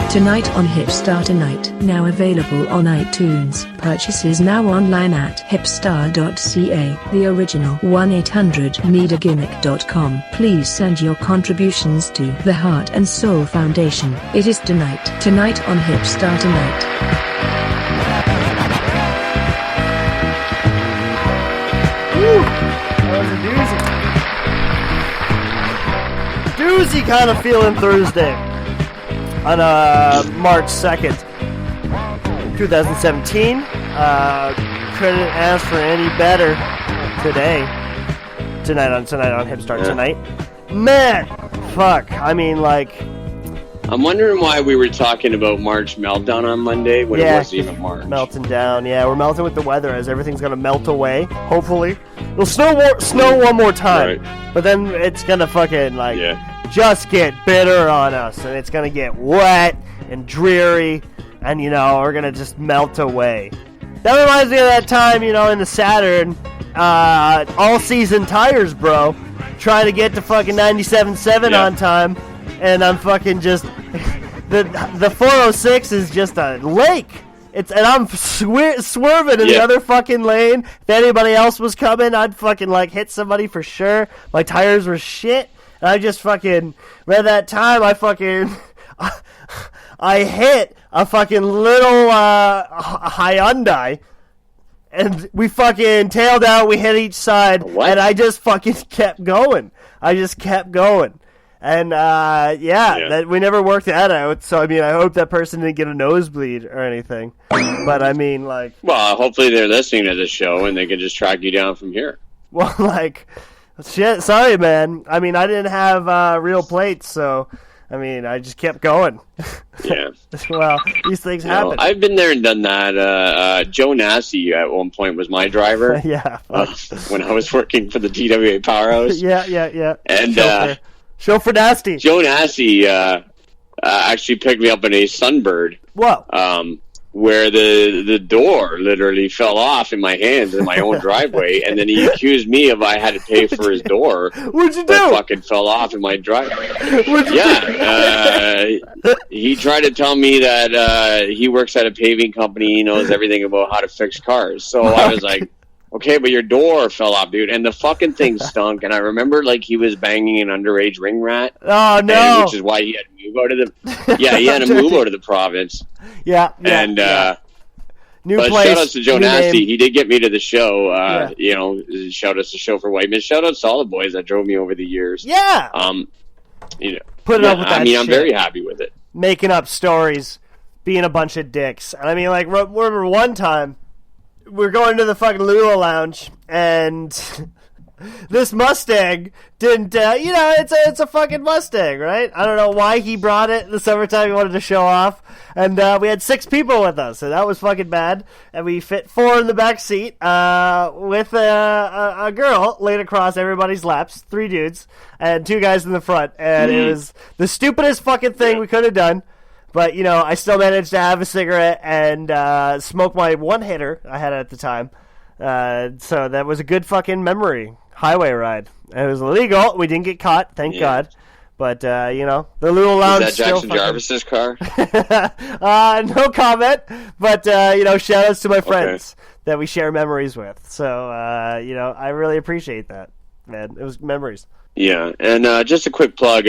Tonight on Hipstar Tonight, now available on iTunes. Purchases now online at hipstar.ca, the original 1-800-MediaGimmick.com. Please send your contributions to the Heart and Soul Foundation. It is tonight on Hipstar Tonight. Woo! That was a doozy. Doozy kind of feeling Thursday. On March 2nd, 2017. Couldn't ask for any better today. Tonight on Hipstar Tonight. Man, fuck. I mean, like... I'm wondering why we were talking about March meltdown on Monday when it wasn't even March. Melting down. Yeah, we're melting with the weather as everything's going to melt away, hopefully. It'll snow one more time. Right. But then it's going to fucking, like... Yeah. Just get bitter on us, and it's gonna get wet and dreary, and we're gonna just melt away. That reminds me of that time, in the Saturn, all season tires, bro, trying to get to fucking 97.7 on time, and I'm fucking just the 406 is just a lake. And I'm swerving in the other fucking lane. If anybody else was coming, I'd fucking hit somebody for sure. My tires were shit. And I just fucking, at that time, I hit a fucking little Hyundai, and we fucking tailed out, we hit each side, and I just fucking kept going. And, that we never worked that out, so, I mean, I hope that person didn't get a nosebleed or anything. But, I mean, like... Well, hopefully they're listening to the show, and they can just track you down from here. Well, like... Shit, sorry, man. I mean, I didn't have real plates, so, I mean, I just kept going. Yeah. Well, these things happen. I've been there and done that. Joe Nasty at one point was my driver. Yeah. When I was working for the TWA Powerhouse. Yeah. And Chauffeur Nasty. Joe Nasty actually picked me up in a Sunbird. Whoa. Where the door literally fell off in my hands in my own driveway, and then he accused me of I had to pay for his door. What'd you do? That fucking fell off in my driveway. He tried to tell me that he works at a paving company, he knows everything about how to fix cars. So I was like, okay, but your door fell off, dude, and the fucking thing stunk. And I remember he was banging an underage ring rat. Oh no! Which is why he had to move out to the he had to move out of the province. Yeah. And new but place, shout outs to Joe Nasty. Name. He did get me to the show. Shout outs to Chauffeur Whiteman. Shout outs to all the boys that drove me over the years. Yeah. Put it up with that. I mean, I'm very happy with it. Making up stories, being a bunch of dicks. I mean, remember one time. We're going to the fucking Lula Lounge, and this Mustang didn't, it's a fucking Mustang, right? I don't know why he brought it in the summertime. He wanted to show off, and we had 6 people with us, so that was fucking bad. And we fit 4 in the back seat with a girl laid across everybody's laps, 3 dudes, and 2 guys in the front. And it was the stupidest fucking thing we could have done. But, I still managed to have a cigarette and smoke my one-hitter I had at the time. So that was a good fucking memory. Highway ride. It was illegal. We didn't get caught, thank God. But, the Lula Lounge is that Jackson Jarvis's car? No comment. But, shout-outs to my friends that we share memories with. So, I really appreciate that, man. It was memories. Yeah, and just a quick plug,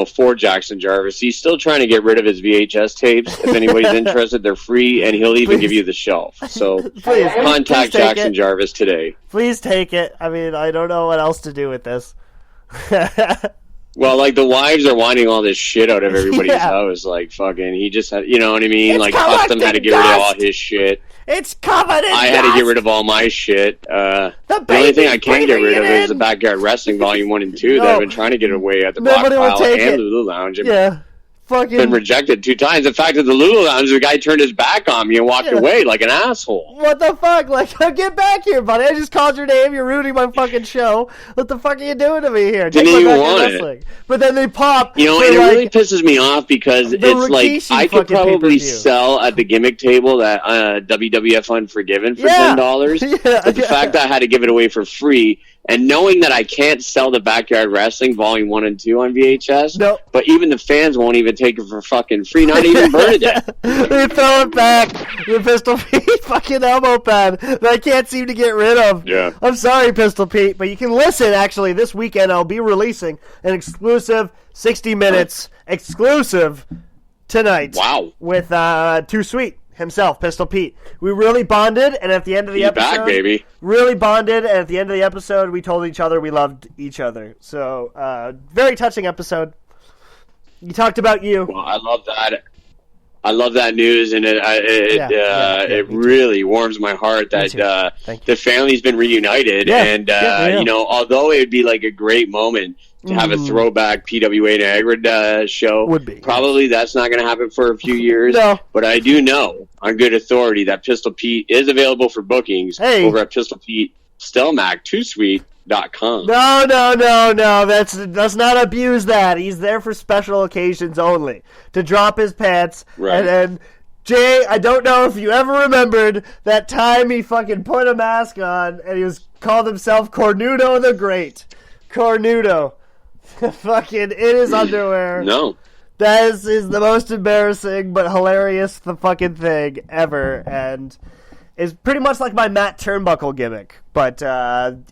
for Jackson Jarvis. He's still trying to get rid of his VHS tapes. If anybody's interested, they're free, and he'll even give you the shelf. So contact Jackson Jarvis today. Please take it. I mean, I don't know what else to do with this. Well, the wives are wanting all this shit out of everybody's house. Fucking, he just had, you know what I mean? It's Custom had to get rid of all his shit. It's covered in I had to get rid of all my shit. The only thing I can't get rid of is the Backyard Wrestling Volume 1 and 2 that I've been trying to get away at the Block Pile and Lulu Lounge. Been rejected 2 times. In fact, at the Lulu Lounge, the guy turned his back on me and walked away like an asshole. What the fuck? Get back here, buddy. I just called your name. You're ruining my fucking show. What the fuck are you doing to me here? Didn't even want it. But then they pop. And it really pisses me off because it's I could probably sell at the gimmick table that WWF Unforgiven for $10. But the fact that I had to give it away for free And knowing that I can't sell the Backyard Wrestling Volume 1 and 2 on VHS, nope. But even the fans won't even take it for fucking free, not even Bernadette. They throw it back. The Pistol Pete fucking elbow pad that I can't seem to get rid of. Yeah. I'm sorry, Pistol Pete, but you can listen, actually, this weekend. I'll be releasing an exclusive 60 minutes exclusive tonight. Wow. With Too Sweet himself, Pistol Pete. We really bonded, and at the end of the episode, back, baby. Really bonded, and at the end of the episode, we told each other we loved each other. So, very touching episode. You talked about you. Well, I love that. I love that news, and it really warms my heart that the family's been reunited. Yeah, and you know, although it would be like a great moment to have a throwback PWA Niagara show, would be probably that's not going to happen for a few years. No. But I do know on good authority that Pistol Pete is available for bookings over at Pistol Pete Stelmack 2Sweet.com. No. Let's not abuse that. He's there for special occasions only. To drop his pants. Right. And Jay, I don't know if you ever remembered that time he fucking put a mask on and he called himself Cornudo the Great. Cornudo. Fucking in his underwear. No. That is the most embarrassing but hilarious fucking thing ever. And is pretty much like my Matt Turnbuckle gimmick, but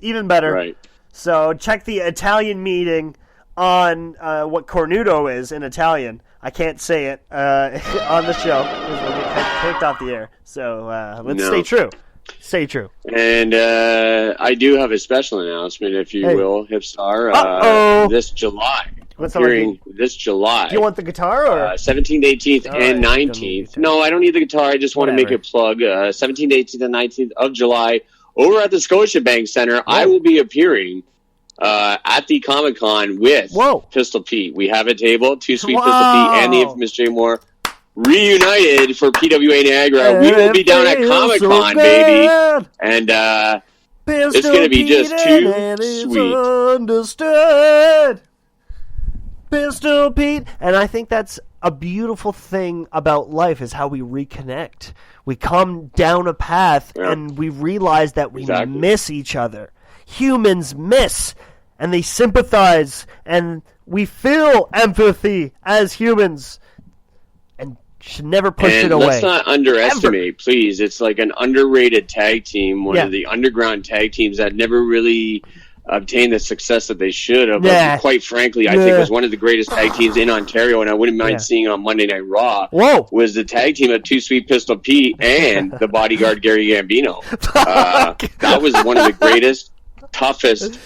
even better. Right. So check the Italian meeting on what Cornudo is in Italian. I can't say it on the show because we'll get kicked off the air. So let's stay true. Stay true. And I do have a special announcement, if you will, Hipstar. This July. What's this July. Do you want the guitar? Or 17th, 18th, and 19th. No, I don't need the guitar. I just want to make a plug. 17th, 18th, and 19th of July over at the Scotiabank Center. I will be appearing at the Comic-Con with Pistol Pete. We have a table, Too Sweet, Pistol Pete, and the infamous Jay Moore reunited for PWA Niagara. We will be down at Comic-Con, baby. And it's going to be just too sweet. Understood. Pistol Pete. And I think that's a beautiful thing about life is how we reconnect. We come down a path and we realize that we miss each other. Humans miss and they sympathize and we feel empathy as humans. Should never push it away. Let's not underestimate, please. It's like an underrated tag team, one of the underground tag teams that never really obtained the success that they should have. But quite frankly, I think it was one of the greatest tag teams in Ontario, and I wouldn't mind seeing it on Monday Night Raw. Was the tag team of Too Sweet Pistol Pete and the bodyguard Gary Gambino. That was one of the greatest, toughest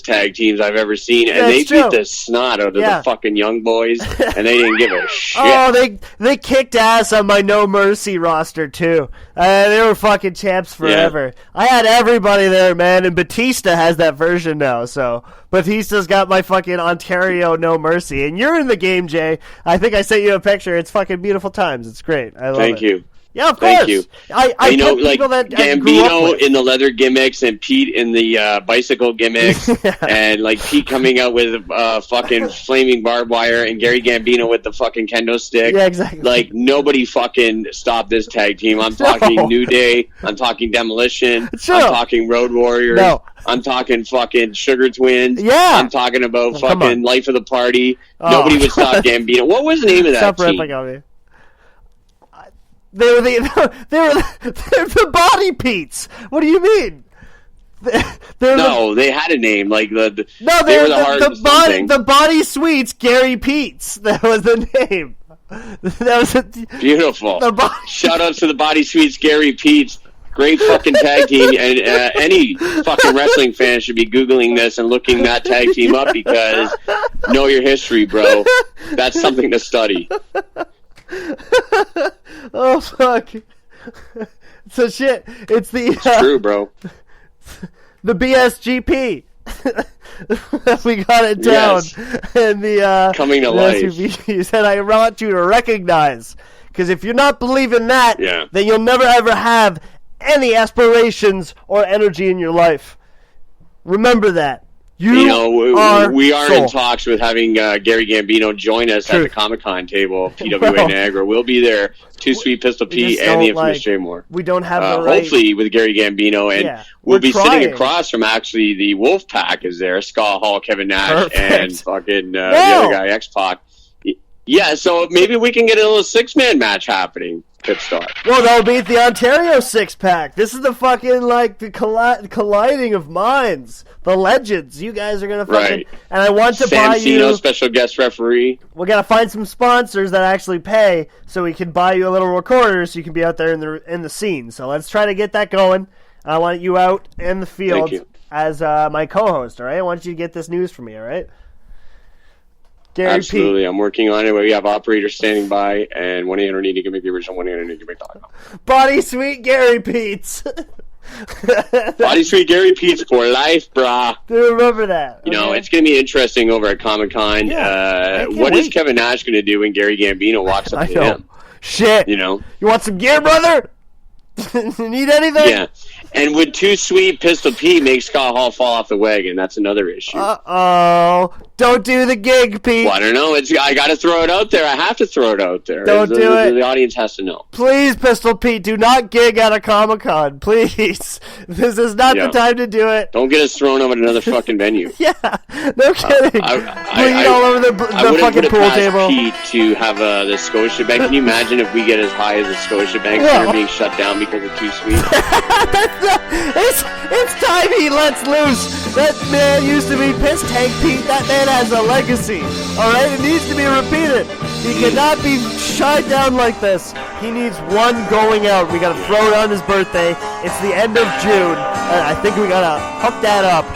tag teams I've ever seen, and they beat the snot out of the fucking young boys, and they didn't give a shit. Oh, they kicked ass on my No Mercy roster too. They were fucking champs forever. I had everybody there, man, and Batista has that version now. So Batista's got my fucking Ontario No Mercy, and you're in the game, Jay. I think I sent you a picture. It's fucking beautiful times. It's great. I love it. Thank you. Yeah, of course. Thank you. I know, like Gambino in the leather gimmicks and Pete in the bicycle gimmicks, and like Pete coming out with fucking flaming barbed wire, and Gary Gambino with the fucking kendo stick. Yeah, exactly. Like nobody fucking stopped this tag team. I'm talking New Day. I'm talking Demolition. I'm talking Road Warriors. I'm talking fucking Sugar Twins. Yeah. I'm talking about fucking Life of the Party. Nobody would stop Gambino. What was the name of that Stop team? ripping on me. They were the Body Pete's. What do you mean? They had a name like they were the Body Sweets Gary Pete's. That was the name. That was beautiful. Shout out to the Body Sweets Gary Pete's. Great fucking tag team, and any fucking wrestling fan should be Googling this and looking that tag team up because know your history, bro. That's something to study. Oh fuck! So shit. It's true, bro. The BSGP. We got it down, and the coming to life. He said, "I want you to recognize, because if you're not believing that, then you'll never ever have any aspirations or energy in your life. Remember that. We are in talks with having Gary Gambino join us at the Comic-Con table, PWA Niagara. We'll be there. Too Sweet, Pistol Pete, and the infamous Jay Moore. We don't have the right... Hopefully with Gary Gambino, and we'll be sitting across from actually the Wolf Pack is there. Scott Hall, Kevin Nash, and fucking the other guy, X-Pac. Yeah, so maybe we can get a little six-man match happening. Pipstar. Well, that'll beat the Ontario six-pack. This is the fucking, like, the colliding of minds. The legends. You guys are going to fucking... Right. And I want to buy you... Sam Sino, special guest referee. We got to find some sponsors that actually pay so we can buy you a little recorder so you can be out there in the scene. So let's try to get that going. I want you out in the field as my co-host, all right? I want you to get this news for me, all right? Gary Absolutely, P. I'm working on it. We have operators standing by, and 1-800 need to give me the original 1-800 need to give me Body Sweet Gary Pete's. Body Sweet Gary Pete's for life, brah. Do remember that. You know, it's going to be interesting over at Comic-Con. What is Kevin Nash going to do when Gary Gambino walks up to him? Shit. You know? You want some gear, brother? Need anything? Yeah. And would Too Sweet Pistol Pete make Scott Hall fall off the wagon? That's another issue. Uh-oh. Don't do the gig, Pete. Well, I don't know. I got to throw it out there. I have to throw it out there. Don't do it. The audience has to know. Please, Pistol Pete, do not gig at a Comic-Con. Please. This is not the time to do it. Don't get us thrown over at another fucking venue. Yeah. No kidding. Bleed all over the fucking pool table. Pete to have the Scotia Bank. Can you imagine if we get as high as the Scotia Bank Center being shut down because of Too Sweet? It's time he lets loose. That man used to be Piss Tank Pete. That man has a legacy. Alright? It needs to be repeated. He cannot be shied down like this. He needs one going out. We gotta throw it on his birthday. It's the end of June. I think we gotta hook that up.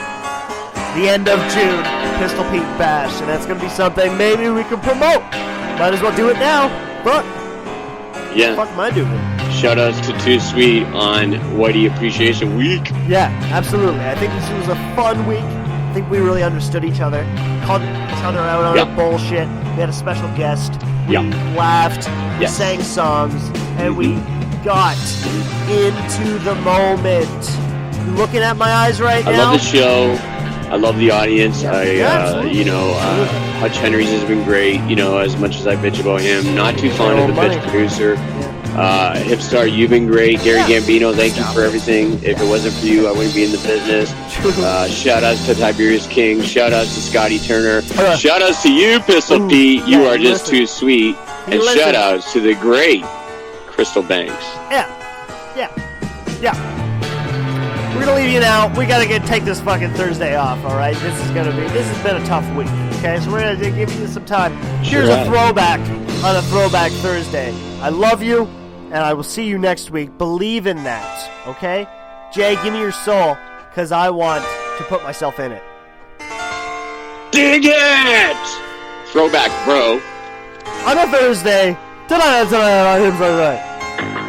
The end of June. Pistol Pete Bash. And that's gonna be something maybe we can promote. Might as well do it now. Fuck. Yeah. What the fuck am I doing? Shout outs to Too Sweet on Whitey Appreciation Week. Yeah, absolutely. I think this was a fun week. I think we really understood each other. Called each other out on our bullshit. We had a special guest. We laughed. We sang songs. And we got into the moment. You looking at my eyes right now? I love the show. I love the audience. Hutch Henry's has been great. You know, as much as I bitch about him, not too fond of the bitch producer. Hipstar, you've been great. Gary Gambino, thank you for everything. If it wasn't for you, I wouldn't be in the business. Shout outs to Tiberius King. Shout outs to Scotty Turner. Shout outs to you, Pistol Pete. You are just too sweet. And shout outs to the great Crystal Banks. Yeah. We're gonna leave you now. We gotta take this fucking Thursday off, alright? This has been a tough week. Okay, so we're gonna give you some time. Here's a throwback on a Throwback Thursday. I love you, and I will see you next week. Believe in that, okay? Jay, give me your soul, because I want to put myself in it. Dig it! Throwback, bro. On a Thursday. Tonight on Him Friday.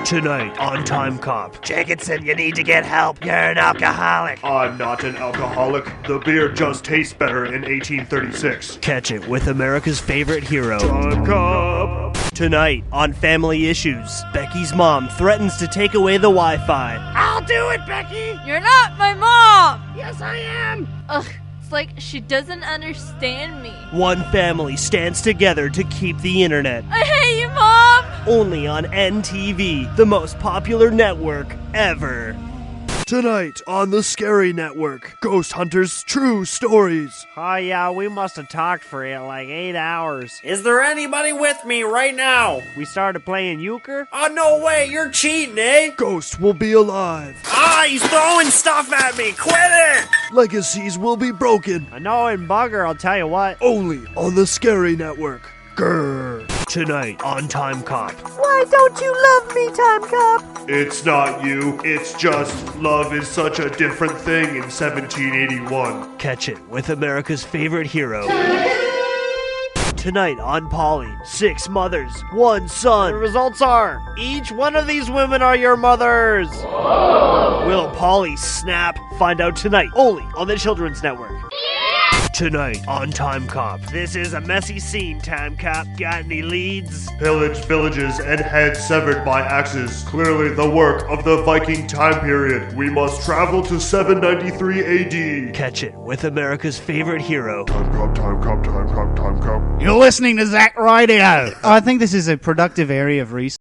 Tonight on Time Cop. Jacobson, you need to get help. You're an alcoholic. I'm not an alcoholic. The beer just tastes better in 1836. Catch it with America's favorite hero. Time Cop. Tonight on Family Issues. Becky's mom threatens to take away the Wi-Fi. I'll do it, Becky. You're not my mom. Yes, I am. Ugh. It's like she doesn't understand me. One family stands together to keep the internet. I hate you, Mom! Only on NTV, the most popular network ever. Tonight on the Scary Network, Ghost Hunters True Stories. Oh yeah, we must have talked for 8 hours. Is there anybody with me right now? We started playing euchre? Oh, no way, you're cheating, eh? Ghosts will be alive. He's throwing stuff at me, quit it! Legacies will be broken. I know in bugger, I'll tell you what. Only on the Scary Network. Grrr. Tonight on Time Cop. Why don't you love me, Time Cop? It's not you, it's just love is such a different thing in 1781. Catch it with America's favorite hero. Tonight on Polly, 6 mothers, 1 son. The results are, each one of these women are your mothers. Will Polly snap? Find out tonight, only on the Children's Network. Tonight on Time Cop. This is a messy scene, Time Cop. Got any leads? Pillaged villages and heads severed by axes. Clearly the work of the Viking time period. We must travel to 793 AD. Catch it with America's favorite hero. Time Cop, Time Cop. You're listening to Zach Radio. I think this is a productive area of research.